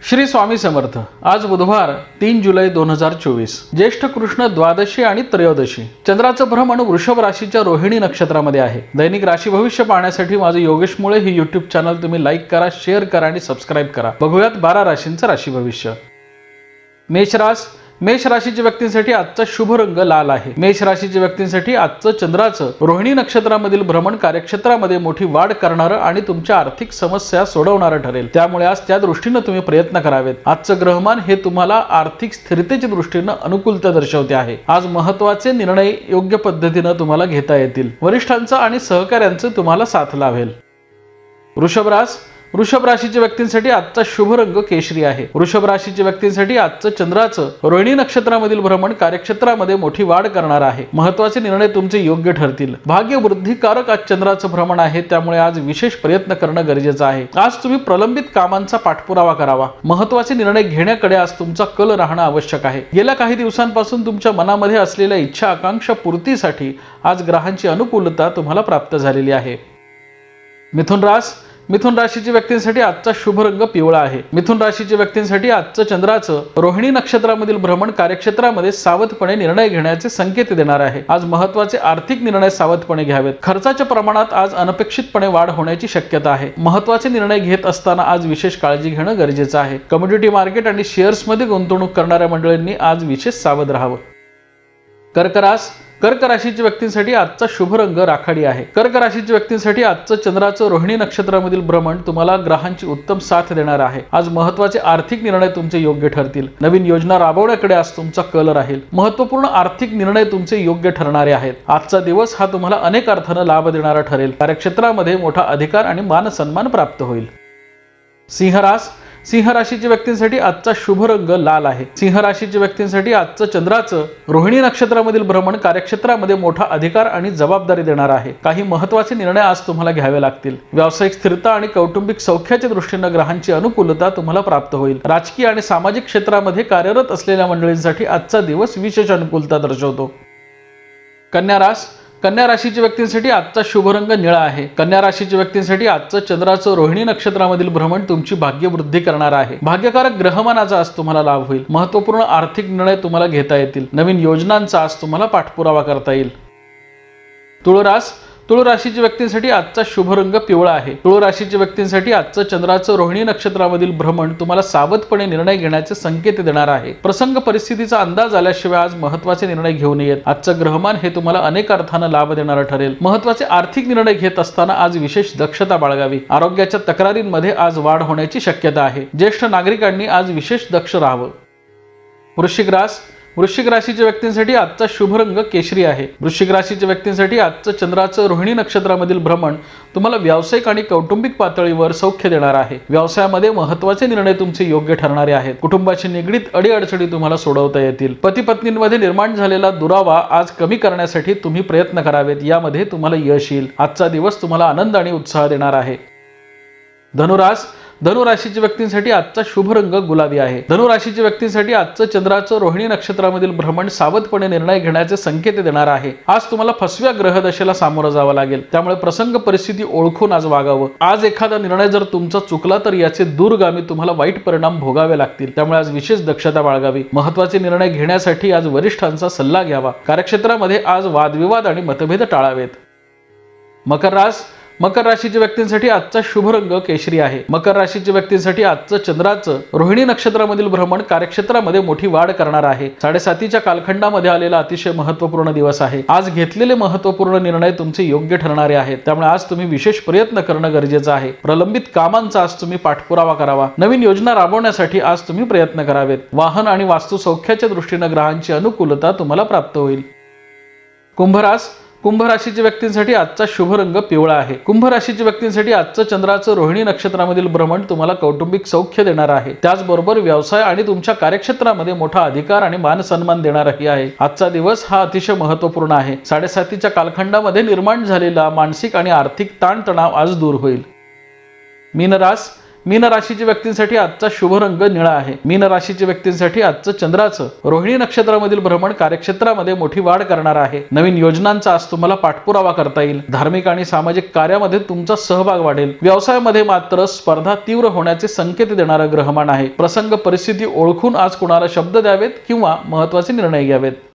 श्री स्वामी समर्थ। आज बुधवार 3 जुलै 2024, ज्येष्ठ कृष्ण द्वादशी आणि त्रयोदशी। चंद्राचं भ्रमण वृषभ राशीच्या रोहिणी नक्षत्रामध्ये आहे। दैनिक राशी भविष्य पाहण्यासाठी माझे योगेश मुळे ही YouTube चॅनल तुम्ही लाईक करा, शेअर करा आणि सबस्क्राइब करा। बघूयात 12 राशींचं राशी भविष्य। मेष राशीच्या व्यक्तींसाठी आजचा शुभ रंग लाल आहे। मेष राशीच्या व्यक्तींसाठी आजचं चंद्राचं रोहिणी नक्षत्रामधील भ्रमण कार्यक्षेत्रामध्ये मोठी वाढ करणारं आणि तुमच्या आर्थिक समस्या सोडवणारं ठरेल। त्यामुळे आज त्या दृष्टीने तुम्ही प्रयत्न करावेत। आजचं ग्रहमान हे तुम्हाला आर्थिक स्थिरतेच्या दृष्टीने अनुकूलता दर्शवते आहे। आज महत्त्वाचे निर्णय योग्य पद्धतीने तुम्हाला घेता येतील। वरिष्ठांचा आणि सहकाऱ्यांचं तुम्हाला साथ लाभेल। वृषभ राशीच्या व्यक्तींसाठी आजचा शुभ रंग केशरी आहे। वृषभ राशीच्या व्यक्तींसाठी आजचं चंद्राचं रोहिणी नक्षत्रामधील भ्रमण कार्यक्षेत्रामध्ये मोठी वाढ करणार आहे। महत्त्वाचे निर्णय तुमचे योग्य ठरतील। भाग्य वृद्धिकारक आज चंद्राचं भ्रमण आहे, त्यामुळे आज विशेष प्रयत्न करणं गरजेचं आहे। आज तुम्ही प्रलंबित कामांचा पाठपुरावा करावा। महत्त्वाचे निर्णय घेण्याकडे आज तुमचा कल राहणं आवश्यक आहे। गेल्या काही दिवसांपासून तुमच्या मनामध्ये असलेल्या इच्छा आकांक्षा पूर्तीसाठी आज ग्रहांची अनुकूलता तुम्हाला प्राप्त झालेली आहे। मिथुन राशीच्या व्यक्तींसाठी आजचा शुभ रंग पिवळा आहे। मिथुन राशीच्या व्यक्तींसाठी आजचं चंद्राचं रोहिणी नक्षत्रामधील भ्रमण कार्यक्षेत्रामध्ये सावधपणे निर्णय घेण्याचे संकेत देणार आहे। आज महत्त्वाचे आर्थिक निर्णय सावधपणे घ्यावेत। खर्चाच्या प्रमाणात आज अनपेक्षितपणे वाढ होण्याची शक्यता आहे। महत्त्वाचे निर्णय घेत असताना आज विशेष काळजी घेणं गरजेचं आहे। कमोडिटी मार्केट आणि शेअर्समध्ये गुंतवणूक करणाऱ्या मंडळींनी आज विशेष सावध राहावं। कर्क राशीच्या व्यक्तींसाठी आजचा शुभ रंग राखाडी आहे। कर्क राशीच्या व्यक्तींसाठी आजचं चंद्राचं रोहिणी नक्षत्रामधील भ्रमण तुम्हाला ग्रहांची उत्तम साथ देणार आहे। आज महत्त्वाचे आर्थिक निर्णय तुमचे योग्य ठरतील। नवीन योजना राबवण्याकडे आज तुमचा कल राहील। महत्त्वपूर्ण आर्थिक निर्णय तुमचे योग्य ठरणारे आहेत। आजचा दिवस हा तुम्हाला अनेक अर्थाने लाभ देणारा ठरेल। कार्यक्षेत्रामध्ये मोठा अधिकार आणि मान सन्मान प्राप्त होईल। सिंह राशीच्या व्यक्तींसाठी आजचा शुभ रंग लाल आहे। सिंह राशीच्या व्यक्तींसाठी आजचं चंद्राचं रोहिणी नक्षत्रामधील भ्रमण कार्यक्षेत्रामध्ये मोठा अधिकार आणि जबाबदारी देणार आहे। काही महत्त्वाचे निर्णय आज तुम्हाला घ्यावे लागतील। व्यावसायिक स्थिरता आणि कौटुंबिक सौख्याच्या दृष्टीने ग्रहांची अनुकूलता तुम्हाला प्राप्त होईल। राजकीय आणि सामाजिक क्षेत्रामध्ये कार्यरत असलेल्या मंडळींसाठी आजचा दिवस विशेष अनुकूलता दर्शवतो। कन्या राशीच्या व्यक्तींसाठी आजचा शुभ रंग निळा आहे। कन्या राशीच्या व्यक्तींसाठी आजचं चंद्राचं रोहिणी नक्षत्रामधील भ्रमण तुमची भाग्यवृद्धी करणार आहे। भाग्यकारक ग्रहमानाचा आज तुम्हाला लाभ होईल। महत्त्वपूर्ण आर्थिक निर्णय तुम्हाला घेता येतील। नवीन योजनांचा आज तुम्हाला पाठपुरावा करता येईल। तुळ राशीच्या व्यक्तींसाठी आजचा शुभ रंग पिवळा आहे। तुळ राशीच्या व्यक्तींसाठी आजचं चंद्राचं रोहिणी नक्षत्रामधील भ्रमण तुम्हाला सावधपणे निर्णय घेण्याचे संकेत देणार आहे। प्रसंग परिस्थितीचा अंदाज आल्याशिवाय आज महत्त्वाचे निर्णय घेऊ नयेत। आजचं ग्रहमान हे तुम्हाला अनेक अर्थाने लाभ देणारं ठरेल। महत्त्वाचे आर्थिक निर्णय घेत असताना आज विशेष दक्षता बाळगावी। आरोग्याच्या तक्रारींमध्ये आज वाढ होण्याची शक्यता आहे। ज्येष्ठ नागरिकांनी आज विशेष दक्ष राहावं। वृश्चिक राशीच्या व्यक्तींसाठी आजचा शुभ रंग केशरी आहे। वृश्चिक राशीच्या व्यक्तींसाठी आजचं चंद्राचं रोहिणी नक्षत्रामधील भ्रमण तुम्हाला व्यावसायिक आणि कौटुंबिक पातळीवर सौख्य देणार आहे। व्यवसायामध्ये महत्त्वाचे निर्णय तुमचे योग्य ठरणारे आहेत। कुटुंबाशी निगडीत अडीअडचणी तुम्हाला सोडवता येतील। पती पत्नींमध्ये निर्माण झालेला दुरावा आज कमी करण्यासाठी तुम्ही प्रयत्न करावेत। यामध्ये तुम्हाला यश येईल। आजचा दिवस तुम्हाला आनंद आणि उत्साह देणार आहे। धनु राशीच्या व्यक्तींसाठी आजचा शुभ रंग गुलाबी आहे। धनु राशीच्या व्यक्तींसाठी आजचं चंद्राचं रोहिणी नक्षत्रामधील भ्रमण सावधपणे निर्णय घेण्याचे संकेत देणार आहे। आज तुम्हाला फसव्या ग्रहदशेला सामोरं जावं लागेल। त्यामुळे प्रसंग परिस्थिती ओळखून आज वागावं। आज एखादा निर्णय जर तुमचा चुकला तर याचे दूरगामी तुम्हाला वाईट परिणाम भोगावे लागतील। त्यामुळे आज विशेष दक्षता बाळगावी। महत्त्वाचे निर्णय घेण्यासाठी आज वरिष्ठांचा सल्ला घ्यावा। कार्यक्षेत्रामध्ये आज वादविवाद आणि मतभेद टाळावेत। मकर राशीच्या व्यक्तींसाठी आजचा शुभ रंग केशरी आहे। मकर राशीच्या व्यक्तींसाठी आजचं चंद्राचं रोहिणी नक्षत्रामधील भ्रमण कार्यक्षेत्रामध्ये मोठी वाढ करणार आहे। 7:30च्या कालखंडामध्ये आलेला अतिशय महत्त्वपूर्ण दिवस आहे। आज घेतलेले महत्त्वपूर्ण निर्णय तुमचे योग्य ठरणारे आहेत। त्यामुळे आज तुम्ही विशेष प्रयत्न करणं गरजेचं आहे। प्रलंबित कामांचा आज तुम्ही पाठपुरावा करावा। नवीन योजना राबवण्यासाठी आज तुम्ही प्रयत्न करावेत। वाहन आणि वास्तू सौख्याच्या दृष्टीने ग्रहांची अनुकूलता तुम्हाला प्राप्त होईल। कुंभ राशीच्या व्यक्तींसाठी आजचा शुभ रंग पिवळा आहे। कुंभ राशीच्या व्यक्तींसाठी आजचं चंद्राचं रोहिणी नक्षत्रामधील भ्रमण तुम्हाला कौटुंबिक सौख्य देणार आहे। त्याचबरोबर व्यवसाय आणि तुमच्या कार्यक्षेत्रामध्ये मोठा अधिकार आणि मान सन्मान देणारही आहे। आजचा दिवस हा अतिशय महत्त्वपूर्ण आहे। 7:30च्या कालखंडामध्ये निर्माण झालेला मानसिक आणि आर्थिक ताणतणाव आज दूर होईल। मीन राशीच्या व्यक्तींसाठी आजचा शुभ रंग निळा आहे. मीन राशीच्या व्यक्तींसाठी आजचं चंद्राचं रोहिणी नक्षत्रामधील भ्रमण कार्यक्षेत्रामध्ये मोठी वाढ करणार आहे. नवीन योजनांचा आज तुम्हाला पाठपुरावा करता येईल. धार्मिक आणि सामाजिक कार्यामध्ये तुमचा सहभाग वाढेल. व्यवसायामध्ये मात्र स्पर्धा तीव्र होण्याचे संकेत देणारं ग्रहमान आहे. प्रसंग परिस्थिती ओळखून आज कुणाला शब्द द्यावेत किंवा महत्त्वाचे निर्णय घ्यावेत.